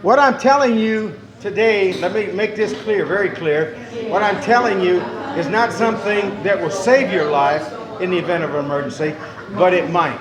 What I'm telling you today, let me make this clear, very clear. What I'm telling you is not something that will save your life in the event of an emergency, but it might.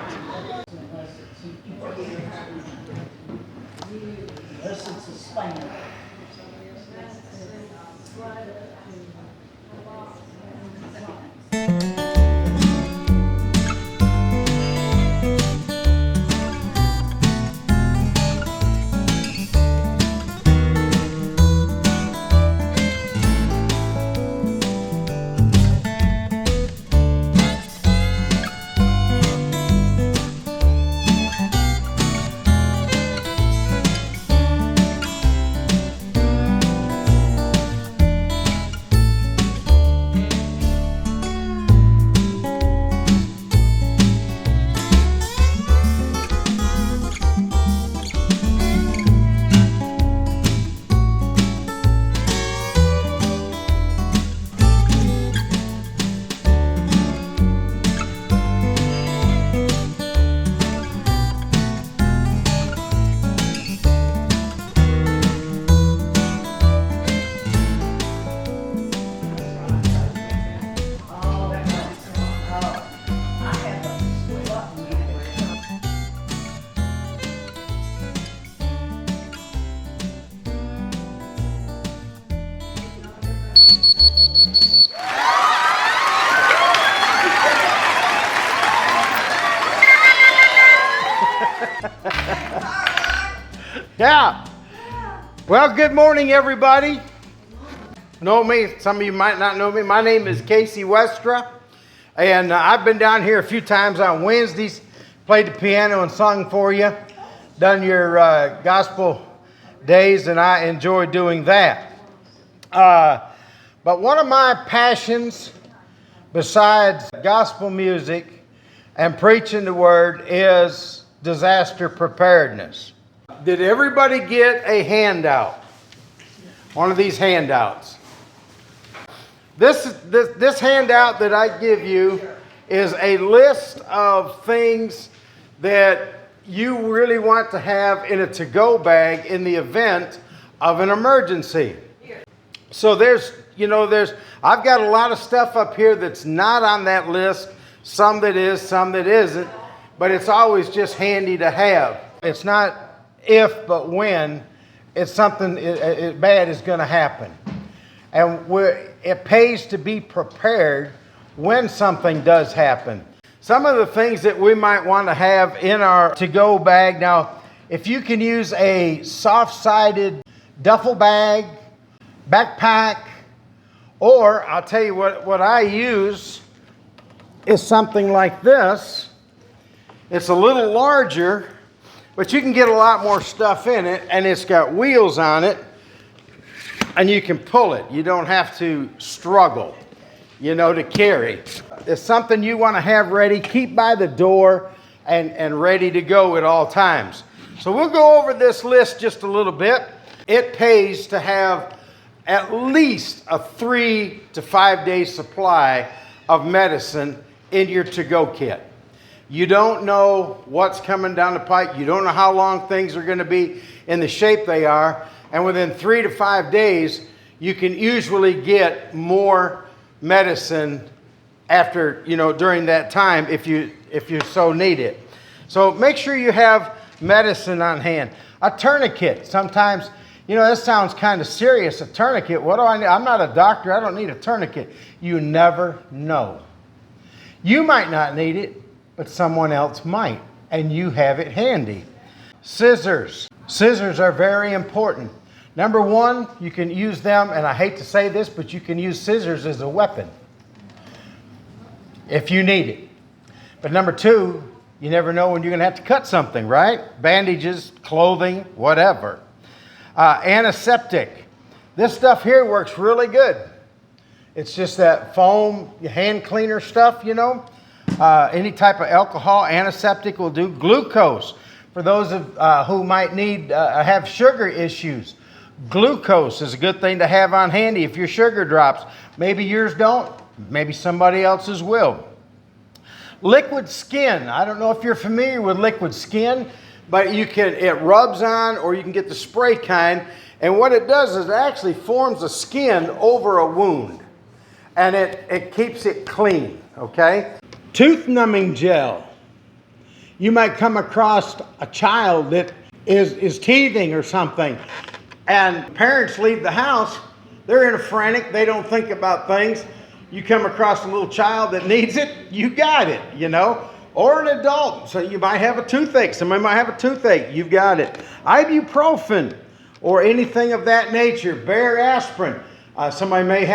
Yeah. Well, good morning, everybody. Know me? Some of you might not know me. My name is Casey Westra, and I've been down here a few times on Wednesdays, played the piano and sung for you, done your gospel days, and I enjoy doing that. But one of my passions, besides gospel music and preaching the word, is disaster preparedness. Did everybody get a handout? One of these handouts. This handout that I give you is a list of things that you really want to have in a to-go bag in the event of an emergency. So I've got a lot of stuff up here that's not on that list. Some that is, some that isn't. But it's always just handy to have. It's not if, but when it's something bad is going to happen. And it pays to be prepared when something does happen. Some of the things that we might want to have in our to-go bag. Now, if you can use a soft-sided duffel bag, backpack, or I'll tell you what I use is something like this. It's a little larger, but you can get a lot more stuff in it, and it's got wheels on it, and you can pull it. You don't have to struggle, to carry. It's something you want to have ready, keep by the door, and ready to go at all times. So we'll go over this list just a little bit. It pays to have at least a 3 to 5 day supply of medicine in your to-go kit. You don't know what's coming down the pipe. You don't know how long things are going to be in the shape they are. And within 3 to 5 days, you can usually get more medicine after, during that time if you so need it. So make sure you have medicine on hand. A tourniquet. Sometimes, this sounds kind of serious. A tourniquet. What do I need? I'm not a doctor. I don't need a tourniquet. You never know. You might not need it, but someone else might, and you have it handy. Scissors. Scissors are very important. Number one, you can use them, and I hate to say this, but you can use scissors as a weapon if you need it. But number two, you never know when you're going to have to cut something, right? Bandages, clothing, whatever. Antiseptic. This stuff here works really good. It's just that foam hand cleaner stuff, any type of alcohol, antiseptic will do. Glucose, for those who might have sugar issues. Glucose is a good thing to have on handy if your sugar drops. Maybe yours don't, maybe somebody else's will. Liquid skin. I don't know if you're familiar with liquid skin. but it rubs on, or you can get the spray kind. And what it does is it actually forms a skin over a wound, and it keeps it clean, okay? Tooth numbing gel. You might come across a child that is teething or something, and parents leave the house, they're in a frantic, they don't think about things. You come across a little child that needs it, you got it, you know? Or an adult, so you might have a toothache, somebody might have a toothache, you've got it. Ibuprofen, or anything of that nature. Bear aspirin. Somebody may be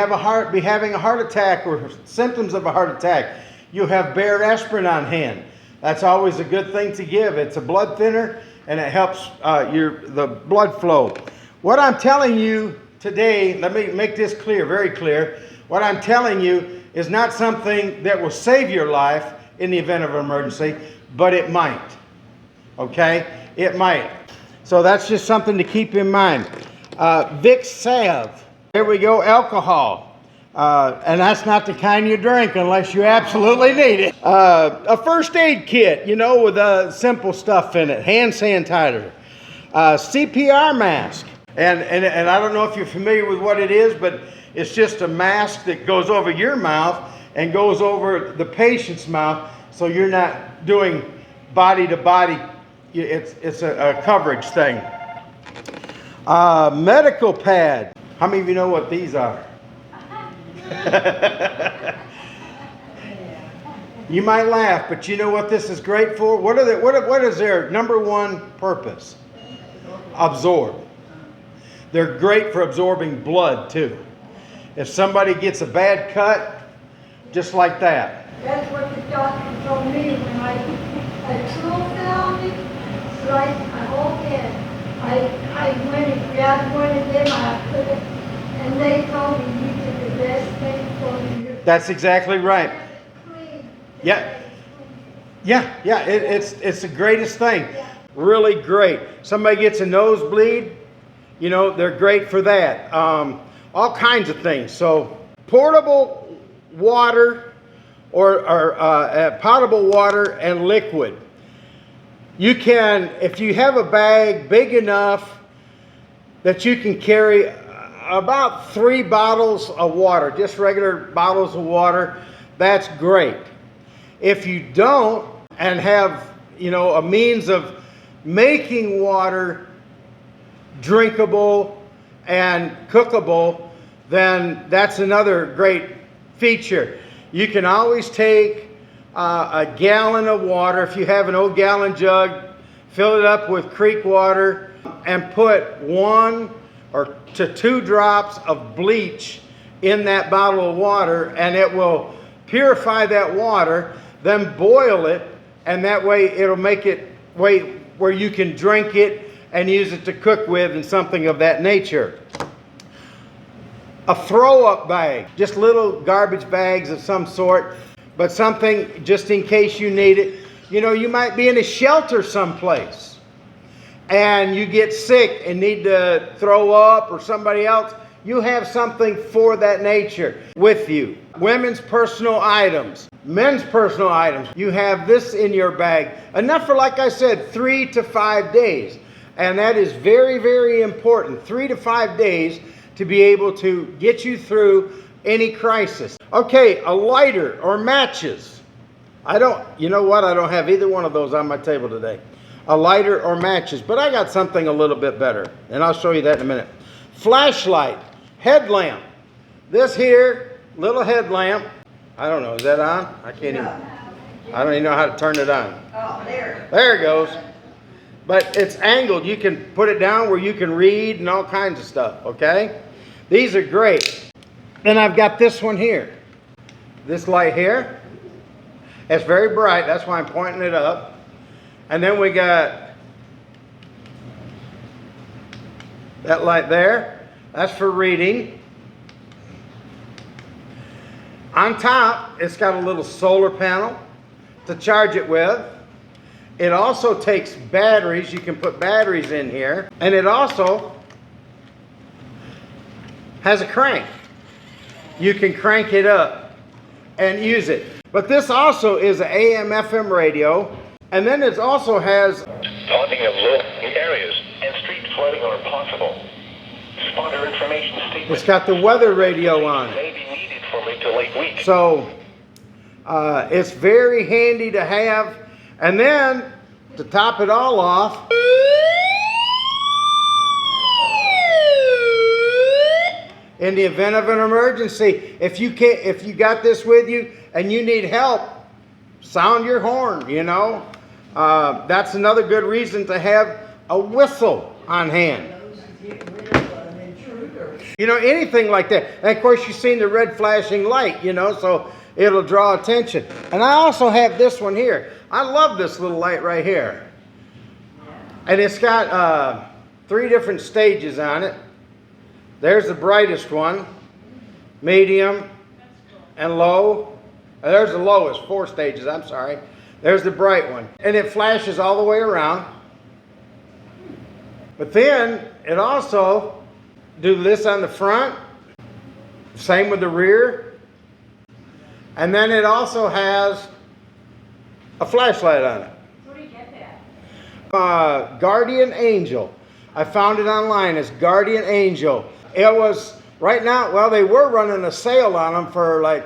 having a heart attack or symptoms of a heart attack. You have Bear aspirin on hand. That's always a good thing to give. It's a blood thinner, and it helps the blood flow. What I'm telling you today, let me make this clear, very clear. What I'm telling you is not something that will save your life in the event of an emergency, but it might. Okay? It might. So that's just something to keep in mind. Vicks salve. There we go, alcohol. And that's not the kind you drink unless you absolutely need it. A first aid kit, you know, with simple stuff in it. Hand sanitizer. CPR mask. And I don't know if you're familiar with what it is, but it's just a mask that goes over your mouth and goes over the patient's mouth, so you're not doing body to body. It's a coverage thing. Medical pad. How many of you know what these are? You might laugh, but you know what this is great for? What is their number one purpose? Absorb. They're great for absorbing blood too. If somebody gets a bad cut, just like that. That's what the doctor told me when I tool fell on me. So I walked in. I went and grabbed one of them, I put it, and they told me you did the best thing for me. That's exactly right. Yeah. It's the greatest thing. Really great. Somebody gets a nosebleed, you know, they're great for that. All kinds of things. So portable water or potable water and liquid. You can, if you have a bag big enough that you can carry about 3 bottles of water, just regular bottles of water, that's great. If you don't and have, you know, a means of making water drinkable and cookable, then that's another great feature. You can always take a gallon of water, if you have an old gallon jug, fill it up with creek water and put 1 to 2 drops of bleach in that bottle of water, and it will purify that water. Then boil it, and that way it'll make it where you can drink it and use it to cook with and something of that nature. A throw-up bag, just little garbage bags of some sort, but something just in case you need it. You know, you might be in a shelter someplace and you get sick and need to throw up, or somebody else, you have something for that nature with you. Women's personal items, men's personal items. You have this in your bag. Enough for, like I said, 3 to 5 days. And that is very, very important. 3 to 5 days to be able to get you through any crisis. Okay, a lighter or matches. You know what? I don't have either one of those on my table today. A lighter or matches, but I got something a little bit better, and I'll show you that in a minute. Flashlight, headlamp. This here, little headlamp. I don't know, is that on? I don't even know how to turn it on. Oh, there. There it goes. But it's angled. You can put it down where you can read and all kinds of stuff, okay? These are great. Then I've got this one here. This light here. It's very bright. That's why I'm pointing it up. And then we got that light there. That's for reading. On top, it's got a little solar panel to charge it with. It also takes batteries. You can put batteries in here. And it also has a crank. You can crank it up and use it. But this also is an AM/FM radio. And then it also has Taunting of low-lying areas and street flooding are possible. Spotter information statement. It's got the weather radio on. May be needed for mid to late week. So it's very handy to have. And then to top it all off, in the event of an emergency, if you got this with you and you need help, sound your horn, you know. That's another good reason to have a whistle on hand. You know, anything like that. And of course, you've seen the red flashing light, you know, so it'll draw attention. And I also have this one here. I love this little light right here. And it's got 3 different stages on it. There's the brightest one, medium, and low. There's the lowest, 4 stages, I'm sorry. There's the bright one. And it flashes all the way around. But then it also do this on the front, same with the rear. And then it also has a flashlight on it. Where do you get that? Guardian Angel. I found it online as Guardian Angel. It was, right now, well, they were running a sale on them for like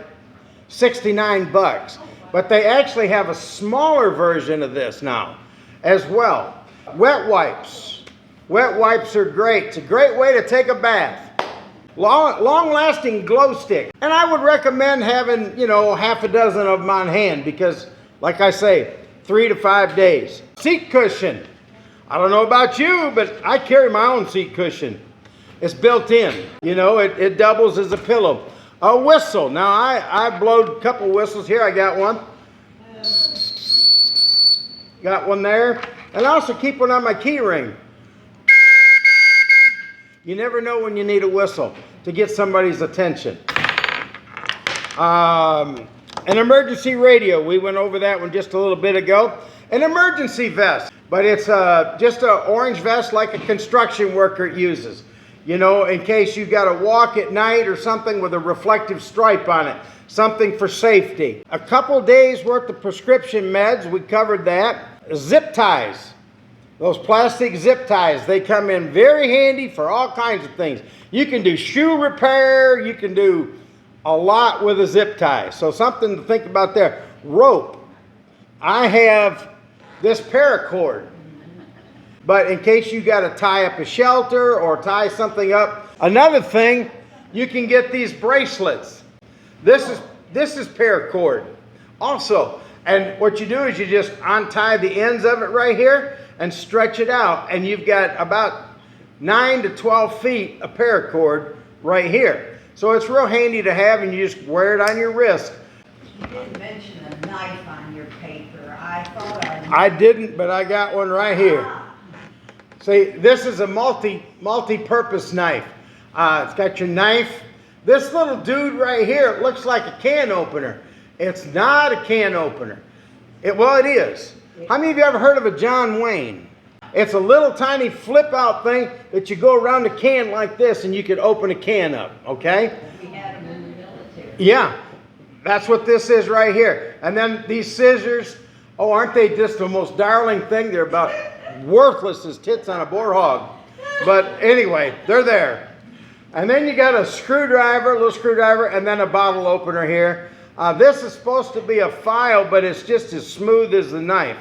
69 bucks. But they actually have a smaller version of this now as well. Wet wipes. Wet wipes are great. It's a great way to take a bath. Long-lasting glow stick. And I would recommend having, you know, half a dozen of them on hand because, like I say, 3 to 5 days. Seat cushion. I don't know about you, but I carry my own seat cushion. It's built in. You know, it doubles as a pillow. A whistle. Now, I blowed a couple whistles here. I got one. Got one there. And I also keep one on my key ring. You never know when you need a whistle to get somebody's attention. An emergency radio. We went over that one just a little bit ago. An emergency vest. But it's just an orange vest like a construction worker uses. You know, in case you got to walk at night or something with a reflective stripe on it. Something for safety. A couple days worth of prescription meds. We covered that. Zip ties. Those plastic zip ties, they come in very handy for all kinds of things. You can do shoe repair. You can do a lot with a zip tie. So something to think about there. Rope. I have this paracord. But in case you got to tie up a shelter or tie something up. Another thing, you can get these bracelets. This is paracord also. And what you do is you just untie the ends of it right here and stretch it out. And you've got about 9 to 12 feet of paracord right here. So it's real handy to have, and you just wear it on your wrist. You didn't mention a knife on your paper. I thought I didn't, but I got one right here. See, this is a multi-purpose knife. It's got your knife. This little dude right here, it looks like a can opener. It's not a can opener. Well, it is. How many of you ever heard of a John Wayne? It's a little tiny flip out thing that you go around the can like this and you can open a can up, okay? we had them in the military. Yeah, that's what this is right here. And then these scissors, oh, aren't they just the most darling thing? They're about worthless as tits on a boar hog. But anyway, they're there. And then you got a screwdriver, a little screwdriver, and then a bottle opener here. This is supposed to be a file, but it's just as smooth as the knife.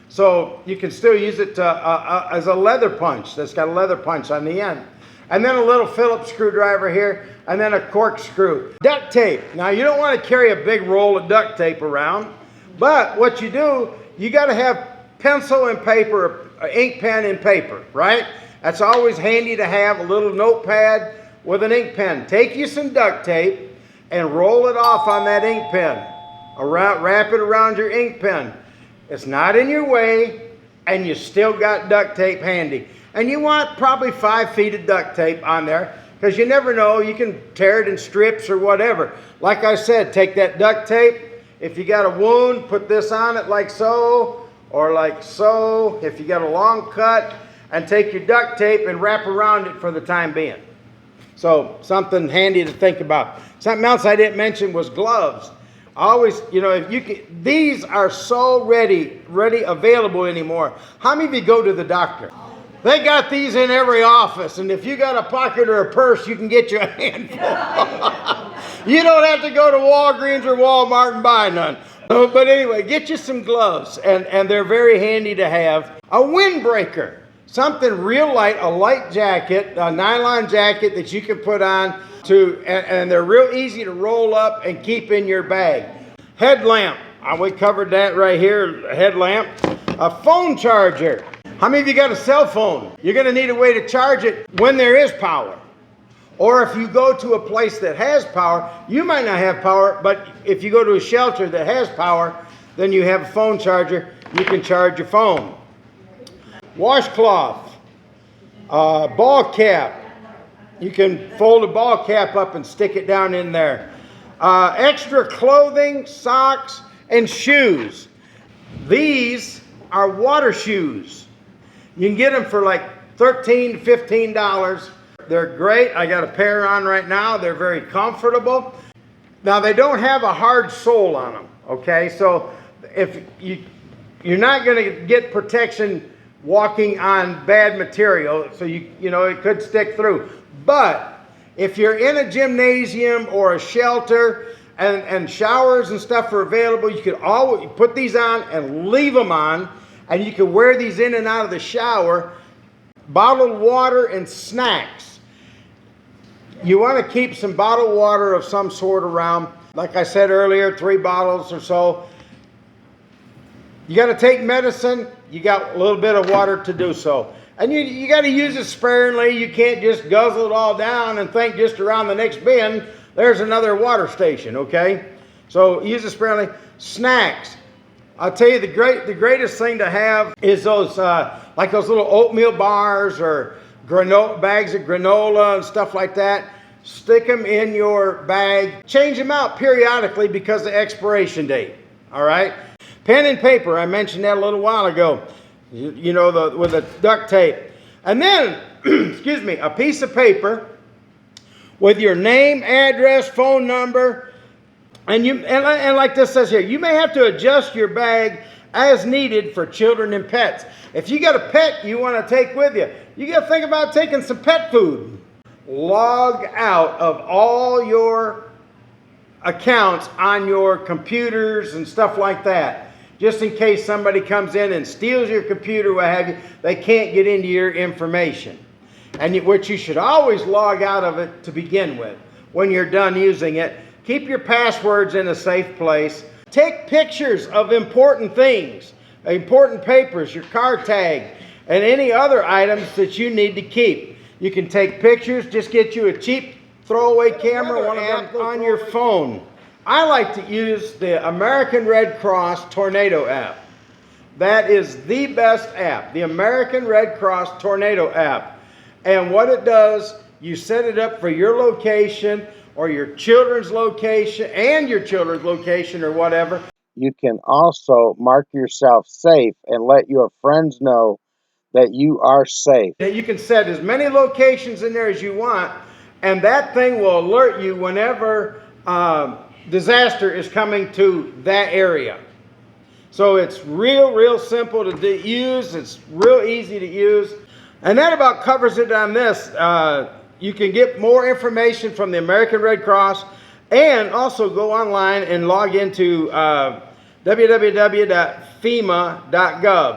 So you can still use it as a leather punch. That's got a leather punch on the end. And then a little Phillips screwdriver here, and then a corkscrew. Duct tape. Now you don't want to carry a big roll of duct tape around, but what you do, you got to have pencil and paper, ink pen and paper, right? That's always handy to have, a little notepad with an ink pen. Take you some duct tape and roll it off on that ink pen. Wrap it around your ink pen. It's not in your way, and you still got duct tape handy. And you want probably 5 feet of duct tape on there, because you never know, you can tear it in strips or whatever. Like I said, take that duct tape. If you got a wound, put this on it like so, or like so. If you got a long cut, and take your duct tape and wrap around it for the time being. So something handy to think about. Something else I didn't mention was gloves. Always, you know, if you can, these are so ready available anymore. How many of you go to the doctor? They got these in every office, and if you got a pocket or a purse, you can get you a handful. You don't have to go to Walgreens or Walmart and buy none. But anyway, get you some gloves, and they're very handy to have. A windbreaker, something real light, a light jacket, a nylon jacket that you can put on and they're real easy to roll up and keep in your bag. Headlamp, we covered that right here, a headlamp. A phone charger. How many of you got a cell phone? You're going to need a way to charge it when there is power. Or if you go to a place that has power, you might not have power, but if you go to a shelter that has power, then you have a phone charger. You can charge your phone. Washcloth, ball cap. You can fold a ball cap up and stick it down in there. Extra clothing, socks, and shoes. These are water shoes. You can get them for like $13 to $15. They're great. I got a pair on right now. They're very comfortable. Now they don't have a hard sole on them. Okay, so if you're not going to get protection walking on bad material, so you know it could stick through. But if you're in a gymnasium or a shelter and showers and stuff are available, you could always put these on and leave them on, and you can wear these in and out of the shower. Bottled water and snacks. You want to keep some bottled water of some sort around. Like I said earlier, 3 bottles or so. You got to take medicine. You got a little bit of water to do so. And you got to use it sparingly. You can't just guzzle it all down and think just around the next bend, there's another water station, okay? So use it sparingly. Snacks. I'll tell you the greatest thing to have is those, like those little oatmeal bars or bags of granola and stuff like that. Stick them in your bag. Change them out periodically because of the expiration date, all right? Pen and paper, I mentioned that a little while ago. You know, with the duct tape. And then, excuse me, a piece of paper with your name, address, phone number, and like this says here, you may have to adjust your bag as needed for children and pets. If you got a pet you want to take with you, you got to think about taking some pet food. Log out of all your accounts on your computers and stuff like that. Just in case somebody comes in and steals your computer, what have you, they can't get into your information. And what you should always log out of it to begin with when you're done using it. Keep your passwords in a safe place. Take pictures of important things, important papers, your car tag, and any other items that you need to keep. You can take pictures, just get you a cheap throwaway camera, one of them on your phone. I like to use the American Red Cross Tornado app. That is the best app, the American Red Cross Tornado app. And what it does, you set it up for your location or your children's location and your children's location or whatever. You can also mark yourself safe and let your friends know that you are safe. You can set as many locations in there as you want, and that thing will alert you whenever disaster is coming to that area. So it's real simple to use. It's real easy to use. And that about covers it on this. You can get more information from the American Red Cross and also go online and log into www.fema.gov.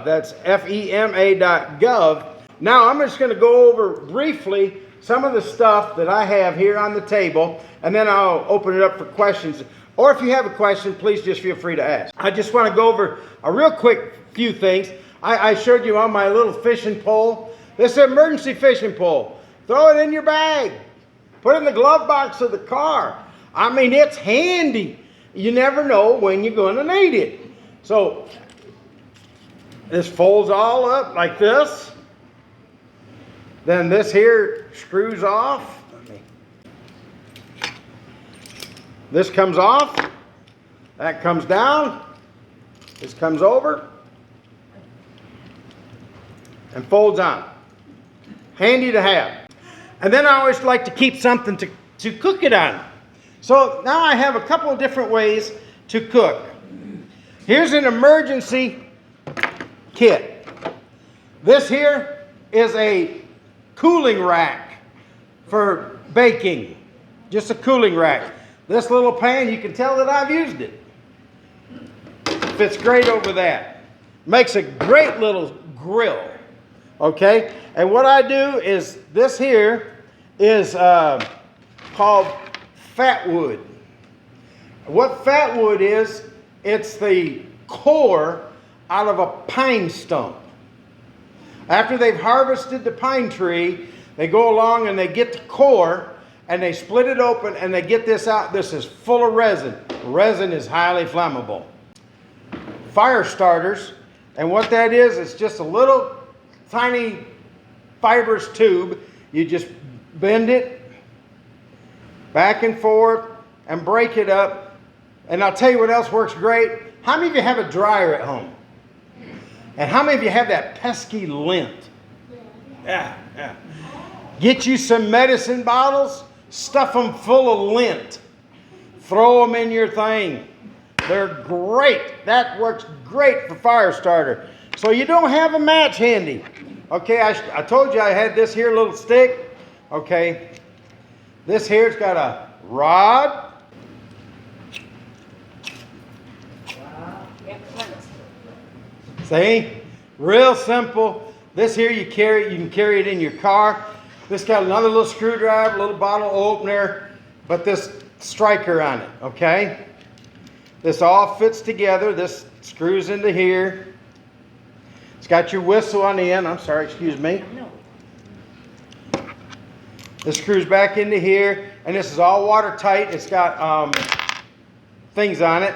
That's FEMA.gov. Now I'm just going to go over briefly some of the stuff that I have here on the table, and then I'll open it up for questions. Or if you have a question, please just feel free to ask. I just want to go over a real quick few things. I showed you on my little fishing pole. This is an emergency fishing pole. Throw it in your bag. Put it in the glove box of the car. I mean, it's handy. You never know when you're going to need it. So this folds all up like this. Then this here screws off. This comes off. That comes down. This comes over and folds on. Handy to have. And then I always like to keep something to cook it on. So now I have a couple of different ways to cook. Here's an emergency kit. This here is a cooling rack for baking. Just a cooling rack. This little pan, you can tell that I've used it. Fits great over that. Makes a great little grill. Okay? And what I do is, this here is called fat wood. What fat wood is, it's the core out of a pine stump. After they've harvested the pine tree, they go along and they get the core and they split it open and they get this out. This is full of resin. Resin is highly flammable. Fire starters, and what that is, it's just a little tiny fibrous tube. You just bend it back and forth and break it up. And I'll tell you what else works great. How many of you have a dryer at home? And how many of you have that pesky lint? Yeah. Get you some medicine bottles, stuff them full of lint. Throw them in your thing. They're great. That works great for fire starter. So you don't have a match handy. Okay, I told you I had this here little stick. Okay, this here's got a rod. See? Real simple. This here you can carry it in your car. This got another little screwdriver, little bottle opener, but this striker on it, okay? This all fits together. This screws into here. It's got your whistle on the end. I'm sorry, excuse me. This screws back into here, and this is all watertight. It's got things on it.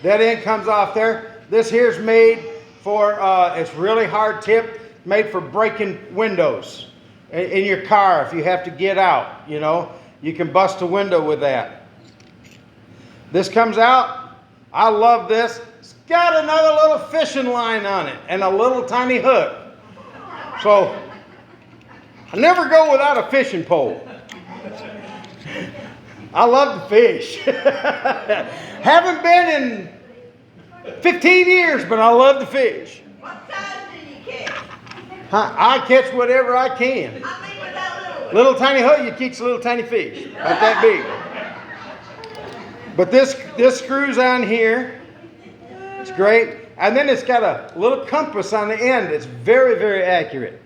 That end comes off there. This here's made for, it's really hard tip, made for breaking windows in your car if you have to get out, you know. You can bust a window with that. This comes out. I love this. It's got another little fishing line on it and a little tiny hook. So I never go without a fishing pole. I love to fish. Haven't been in 15 years, but I love to fish. What size do you catch? I catch whatever I can. I mean with that little one. Little tiny hook, you catch little tiny fish. About that big. But this screws on here. It's great. And then it's got a little compass on the end. It's very, very accurate,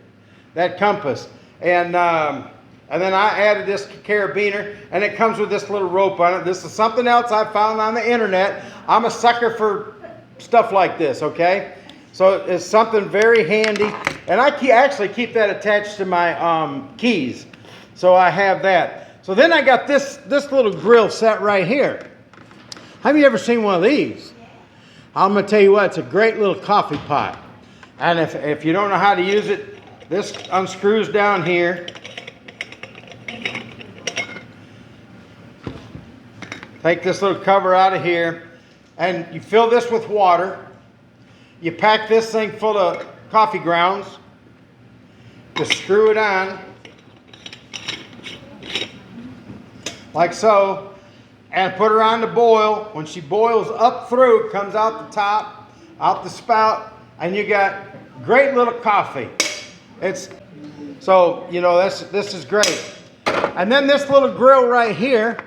that compass. And then I added this carabiner, and it comes with this little rope on it. This is something else I found on the internet. I'm a sucker for stuff like this, okay? So it's something very handy. And I actually keep that attached to my keys. So I have that. So then I got this little grill set right here. Have you ever seen one of these? I'm going to tell you what, it's a great little coffee pot. And if you don't know how to use it, this unscrews down here. Take this little cover out of here, and you fill this with water. You pack this thing full of coffee grounds. Just screw it on, like so, and put her on to boil. When she boils up through, it comes out the top, out the spout, and you got great little coffee. So, you know, this is great. And then this little grill right here,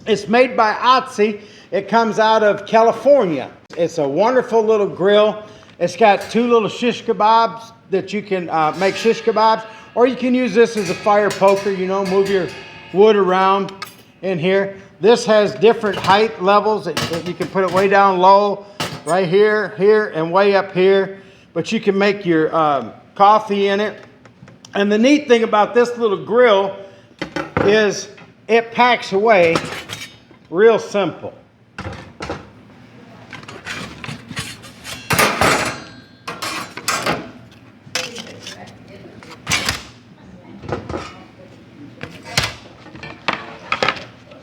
it's made by Otzi. It comes out of California. It's a wonderful little grill. It's got two little shish kebabs that you can make shish kebabs, or you can use this as a fire poker, you know, move your wood around in here. This has different height levels. You can put it way down low, right here, here, and way up here. But you can make your coffee in it. And the neat thing about this little grill is it packs away real simple.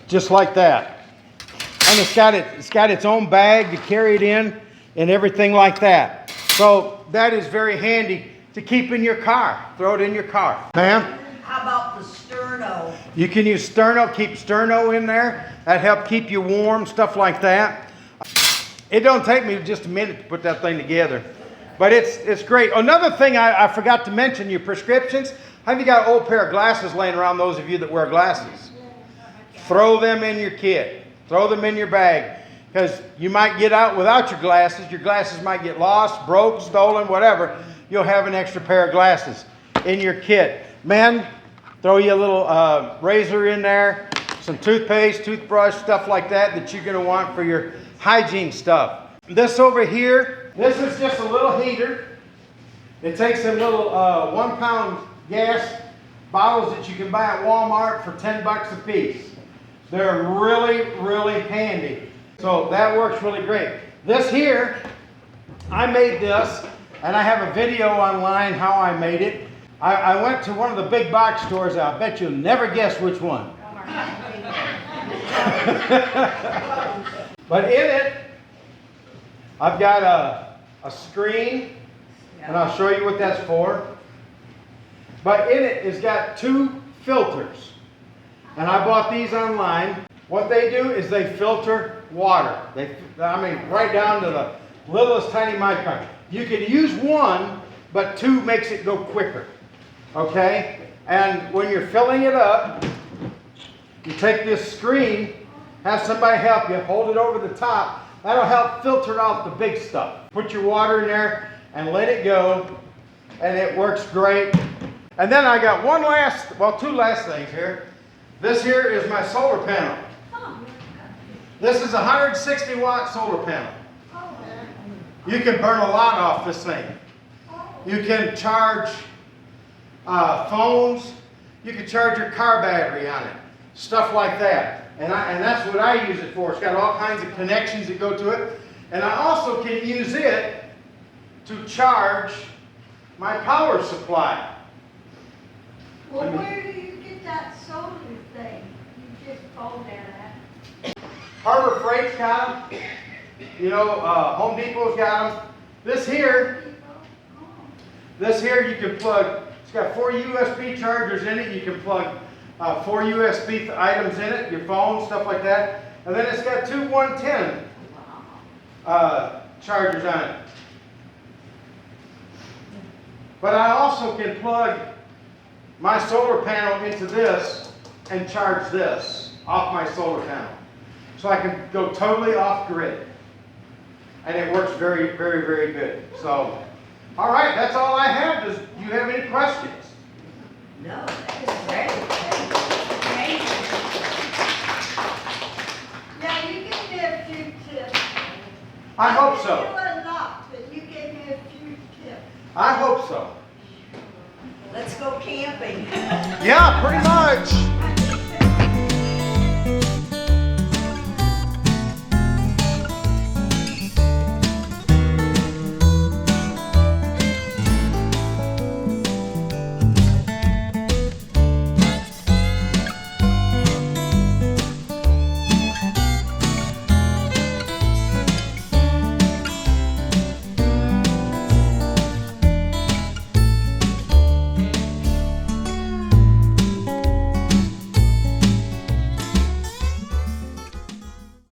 Just like that. And it's got its own bag to carry it in and everything like that. So that is very handy to keep in your car. Throw it in your car. Ma'am? How about the sterno? You can use sterno, keep sterno in there. That helps keep you warm, stuff like that. It don't take me just a minute to put that thing together. But it's great. Another thing I forgot to mention, your prescriptions. Have you got an old pair of glasses laying around, those of you that wear glasses? Throw them in your kit. Throw them in your bag. Because you might get out without your glasses. Your glasses might get lost, broke, stolen, whatever. You'll have an extra pair of glasses in your kit. Men, throw you a little razor in there, some toothpaste, toothbrush, stuff like that you're going to want for your hygiene stuff. This over here, this is just a little heater. It takes some little 1 pound gas bottles that you can buy at Walmart for 10 bucks a piece. They're really, really handy. So that works really great. This here, I made this, and I have a video online how I made it. I went to one of the big box stores. I bet you'll never guess which one. But in it, I've got a screen, and I'll show you what that's for. But in it, it's got 2 filters. And I bought these online. What they do is they filter water. Right down to the littlest tiny micron. You can use 1, but 2 makes it go quicker. Okay? And when you're filling it up, you take this screen, have somebody help you, hold it over the top. That'll help filter out the big stuff. Put your water in there and let it go, and it works great. And then I got 2 last things here. This here is my solar panel. This is a 160 watt solar panel. You can burn a lot off this thing. You can charge phones. You can charge your car battery on it. Stuff like that. And that's what I use it for. It's got all kinds of connections that go to it. And I also can use it to charge my power supply. Well, where do you get that solar thing? You just called that. Harbor Freight's got them. Home Depot's got them. This here you can plug. It's got 4 USB chargers in it. You can plug 4 USB items in it, your phone, stuff like that. And then it's got 2 110 chargers on it. But I also can plug my solar panel into this and charge this off my solar panel. So I can go totally off grid. And it works very, very, very good. So, all right, that's all I have. Do you have any questions? No, that is great. Thank you. Now, you gave me a few tips. I hope so. You a lot, but you gave me a few tips. I hope so. Let's go camping. Yeah, pretty much.